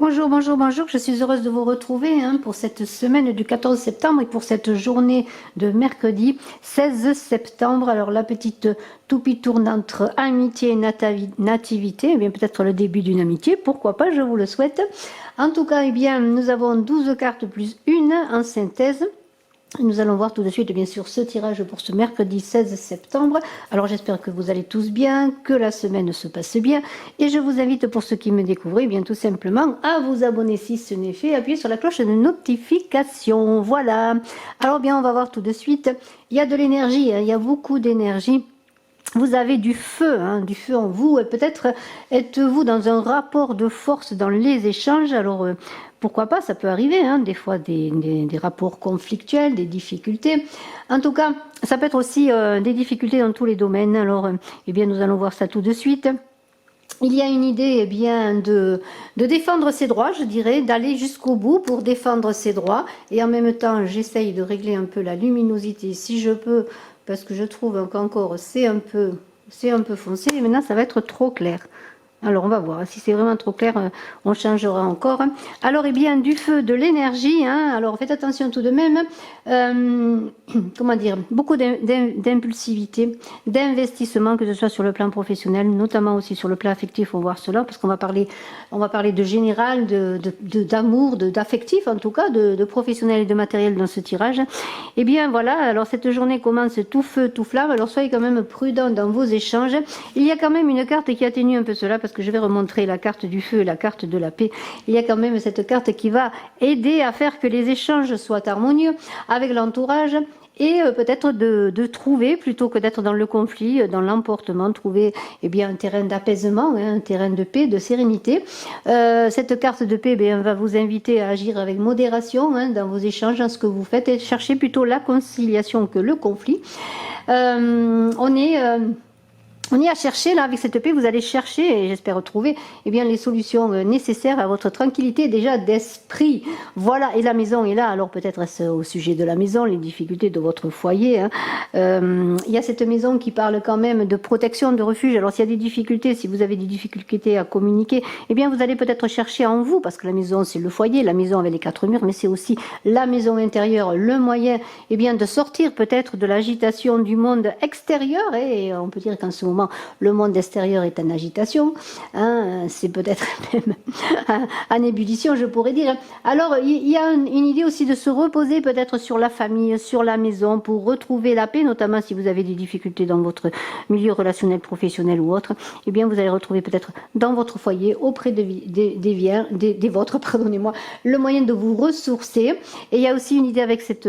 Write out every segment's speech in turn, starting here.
Bonjour, bonjour, bonjour. Je suis heureuse de vous retrouver pour cette semaine du 14 septembre et pour cette journée de mercredi 16 septembre. Alors la petite toupie tourne entre amitié et nativité. Eh bien peut-être le début d'une amitié, pourquoi pas, je vous le souhaite. En tout cas, eh bien, nous avons 12 cartes plus une en synthèse. Nous allons voir tout de suite, bien sûr, ce tirage pour ce mercredi 16 septembre. Alors, j'espère que vous allez tous bien, que la semaine se passe bien. Et je vous invite, pour ceux qui me découvrent, bien tout simplement, à vous abonner si ce n'est fait. Appuyez sur la cloche de notification. Voilà. Alors, bien, on va voir tout de suite. Il y a de l'énergie, il y a beaucoup d'énergie. Vous avez du feu en vous, et peut-être êtes-vous dans un rapport de force dans les échanges. Alors, pourquoi pas, ça peut arriver, des fois des rapports conflictuels, des difficultés. En tout cas, ça peut être aussi des difficultés dans tous les domaines. Alors, eh bien, nous allons voir ça tout de suite. Il y a une idée eh bien, de défendre ses droits, je dirais, d'aller jusqu'au bout pour défendre ses droits. Et en même temps, j'essaye de régler un peu la luminosité si je peux, parce que je trouve qu'encore c'est un peu foncé. Et maintenant, ça va être trop clair. Alors, on va voir. Si c'est vraiment trop clair, on changera encore. Alors, eh bien, du feu, de l'énergie. Alors, faites attention tout de même. Comment dire, beaucoup d'impulsivité, d'investissement, que ce soit sur le plan professionnel, notamment aussi sur le plan affectif. On va voir cela, parce qu'on va parler de général, d'amour, d'affectif, en tout cas, de professionnel et de matériel dans ce tirage. Eh bien, voilà. Alors, cette journée commence tout feu, tout flamme. Alors, soyez quand même prudents dans vos échanges. Il y a quand même une carte qui atténue un peu cela, parce que je vais remontrer la carte du feu et la carte de la paix. Il y a quand même cette carte qui va aider à faire que les échanges soient harmonieux avec l'entourage et peut-être de trouver, plutôt que d'être dans le conflit, dans l'emportement, trouver un terrain d'apaisement, un terrain de paix, de sérénité. Cette carte de paix va vous inviter à agir avec modération dans vos échanges, dans ce que vous faites, et chercher plutôt la conciliation que le conflit. On y a cherché, là, avec cette paix, vous allez chercher, et j'espère trouver, les solutions nécessaires à votre tranquillité, déjà, d'esprit. Voilà, et la maison est là, alors peut-être est-ce au sujet de la maison, les difficultés de votre foyer. Il y a cette maison qui parle quand même de protection, de refuge. Alors, s'il y a des difficultés, si vous avez des difficultés à communiquer, vous allez peut-être chercher en vous, parce que la maison, c'est le foyer, la maison avec les 4 murs, mais c'est aussi la maison intérieure, le moyen, de sortir peut-être de l'agitation du monde extérieur, et on peut dire qu'en ce moment, le monde extérieur est en agitation, c'est peut-être même en ébullition, je pourrais dire. Alors, il y a une idée aussi de se reposer peut-être sur la famille, sur la maison, pour retrouver la paix, notamment si vous avez des difficultés dans votre milieu relationnel, professionnel ou autre. Vous allez retrouver peut-être dans votre foyer, auprès des vôtres, pardonnez-moi, le moyen de vous ressourcer. Et il y a aussi une idée avec cette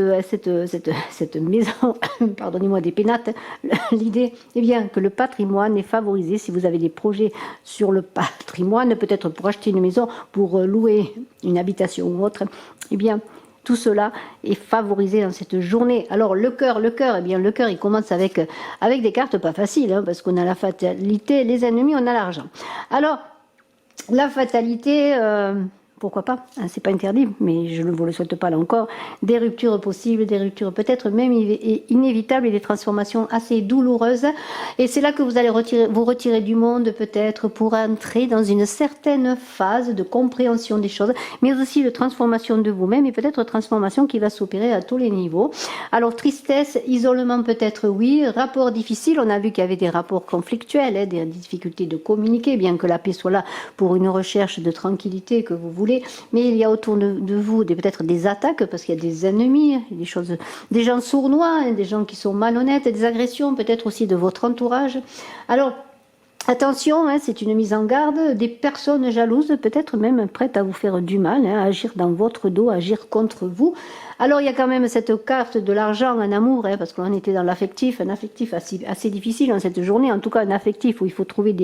maison, pardonnez-moi, des pénates, l'idée, que le patrimoine est favorisé si vous avez des projets sur le patrimoine, peut-être pour acheter une maison, pour louer une habitation ou autre. Tout cela est favorisé dans cette journée. Alors le cœur, le cœur, il commence avec des cartes pas faciles, parce qu'on a la fatalité, les ennemis, on a l'argent. Alors la fatalité, pourquoi pas, c'est pas interdit, mais je ne vous le souhaite pas là encore, des ruptures possibles, des ruptures peut-être même inévitables, et des transformations assez douloureuses. Et c'est là que vous allez vous retirer du monde peut-être pour entrer dans une certaine phase de compréhension des choses, mais aussi de transformation de vous-même, et peut-être transformation qui va s'opérer à tous les niveaux. Alors tristesse, isolement peut-être oui, rapport difficile, on a vu qu'il y avait des rapports conflictuels, des difficultés de communiquer, bien que la paix soit là pour une recherche de tranquillité que vous voulez. Mais il y a autour de vous peut-être des attaques, parce qu'il y a des ennemis, des gens sournois, des gens qui sont malhonnêtes, des agressions peut-être aussi de votre entourage. Alors, attention, c'est une mise en garde, des personnes jalouses, peut-être même prêtes à vous faire du mal, à agir dans votre dos, à agir contre vous. Alors il y a quand même cette carte de l'argent, un amour, parce qu'on était dans l'affectif, un affectif assez difficile dans cette journée, en tout cas un affectif où il faut trouver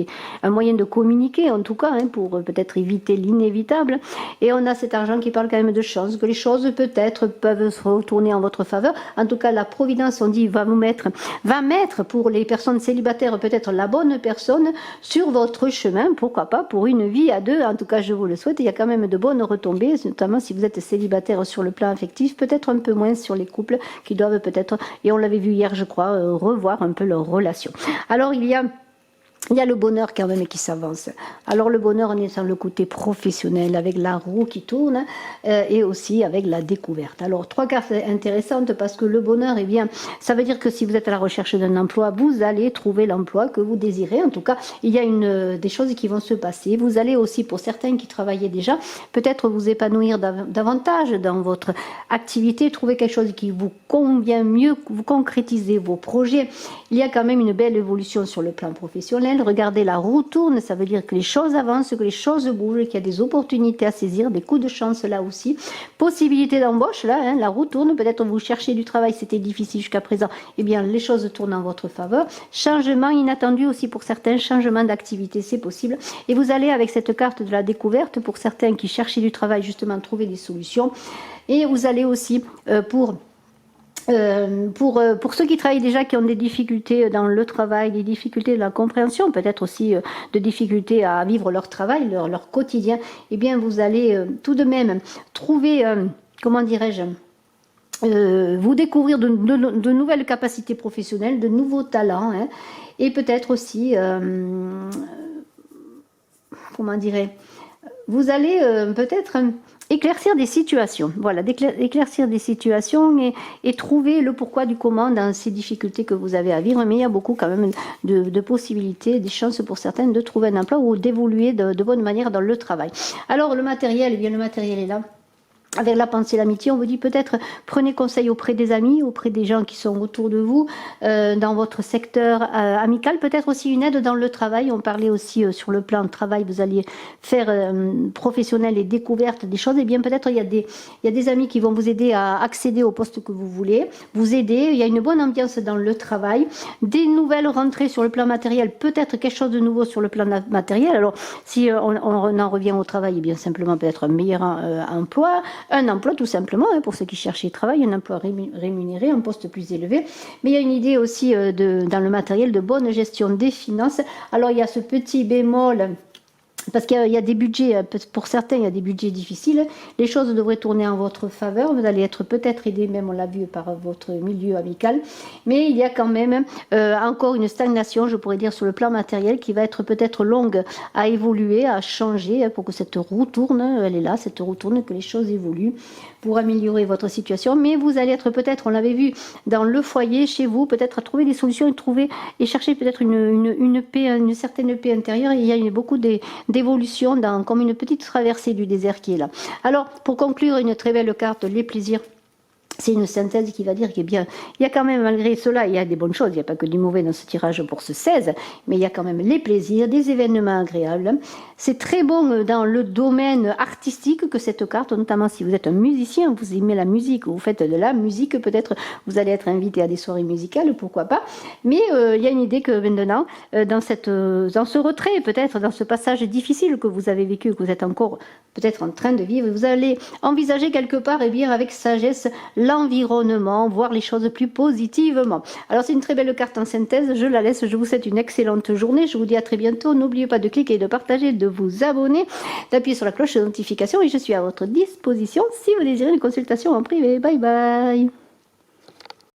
un moyen de communiquer, en tout cas, pour peut-être éviter l'inévitable. Et on a cet argent qui parle quand même de chance, que les choses peut-être peuvent se retourner en votre faveur. En tout cas, la Providence, on dit, va mettre pour les personnes célibataires peut-être la bonne personne sur votre chemin, pourquoi pas, pour une vie à deux. En tout cas, je vous le souhaite. Il y a quand même de bonnes retombées, notamment si vous êtes célibataire sur le plan affectif, peut-être un peu moins sur les couples qui doivent peut-être, et on l'avait vu hier je crois, revoir un peu leur relation. Alors il y a il y a le bonheur quand même qui s'avance. Alors le bonheur, on est dans le côté professionnel, avec la roue qui tourne, et aussi avec la découverte. Alors 3 cartes intéressantes parce que le bonheur, eh bien, ça veut dire que si vous êtes à la recherche d'un emploi, vous allez trouver l'emploi que vous désirez. En tout cas, il y a des choses qui vont se passer. Vous allez aussi, pour certains qui travaillaient déjà, peut-être vous épanouir davantage dans votre activité, trouver quelque chose qui vous convient mieux, vous concrétisez vos projets. Il y a quand même une belle évolution sur le plan professionnel. Regardez, la roue tourne, ça veut dire que les choses avancent, que les choses bougent, qu'il y a des opportunités à saisir, des coups de chance là aussi. Possibilité d'embauche, là, hein, la roue tourne, peut-être vous cherchez du travail, c'était difficile jusqu'à présent, eh bien les choses tournent en votre faveur. Changement inattendu aussi pour certains, changement d'activité, c'est possible. Et vous allez avec cette carte de la découverte, pour certains qui cherchaient du travail, justement trouver des solutions. Et vous allez aussi pour ceux qui travaillent déjà, qui ont des difficultés dans le travail, des difficultés de la compréhension, peut-être aussi de difficultés à vivre leur travail, leur quotidien, eh bien vous allez tout de même trouver, comment dirais-je, vous découvrir de nouvelles capacités professionnelles, de nouveaux talents, hein, et peut-être aussi, comment dirais, vous allez peut-être éclaircir des situations, voilà, éclaircir des situations et trouver le pourquoi du comment dans ces difficultés que vous avez à vivre. Mais il y a beaucoup quand même de possibilités, des chances pour certaines de trouver un emploi ou d'évoluer de bonne manière dans le travail. Alors le matériel, eh bien le matériel est là. Avec la pensée et l'amitié, on vous dit peut-être prenez conseil auprès des amis, auprès des gens qui sont autour de vous, dans votre secteur amical, peut-être aussi une aide dans le travail. On parlait aussi sur le plan de travail, vous alliez faire professionnel et découverte des choses. Et bien peut-être il y a des amis qui vont vous aider à accéder au poste que vous voulez, vous aider. Il y a une bonne ambiance dans le travail, des nouvelles rentrées sur le plan matériel, peut-être quelque chose de nouveau sur le plan matériel. Alors si on en revient au travail, eh bien simplement peut-être un meilleur emploi. Un emploi tout simplement, hein, pour ceux qui cherchent du travail, un emploi rémunéré, un poste plus élevé. Mais il y a une idée aussi dans le matériel de bonne gestion des finances. Alors il y a ce petit bémol, parce qu'il y a des budgets, pour certains, il y a des budgets difficiles. Les choses devraient tourner en votre faveur. Vous allez être peut-être aidé, même on l'a vu, par votre milieu amical. Mais il y a quand même encore une stagnation, je pourrais dire, sur le plan matériel, qui va être peut-être longue à évoluer, à changer, pour que cette roue tourne. Elle est là, cette roue tourne, que les choses évoluent pour améliorer votre situation. Mais vous allez être peut-être, on l'avait vu, dans le foyer, chez vous, peut-être à trouver des solutions et chercher peut-être une paix, une certaine paix intérieure. Et il y a beaucoup d'évolution, comme une petite traversée du désert qui est là. Alors, pour conclure, une très belle carte, les plaisirs. C'est une synthèse qui va dire qu'il y a quand même, malgré cela, il y a des bonnes choses. Il n'y a pas que du mauvais dans ce tirage pour ce 16, mais il y a quand même les plaisirs, des événements agréables. C'est très bon dans le domaine artistique que cette carte, notamment si vous êtes un musicien, vous aimez la musique, vous faites de la musique, peut-être vous allez être invité à des soirées musicales, pourquoi pas. Mais il y a une idée que maintenant, dans ce retrait, peut-être dans ce passage difficile que vous avez vécu, que vous êtes encore peut-être en train de vivre, vous allez envisager quelque part, et bien avec sagesse, l'environnement, voir les choses plus positivement. Alors c'est une très belle carte en synthèse, je la laisse, je vous souhaite une excellente journée, je vous dis à très bientôt, n'oubliez pas de cliquer, de partager, de vous abonner, d'appuyer sur la cloche de notification et je suis à votre disposition si vous désirez une consultation en privé. Bye bye.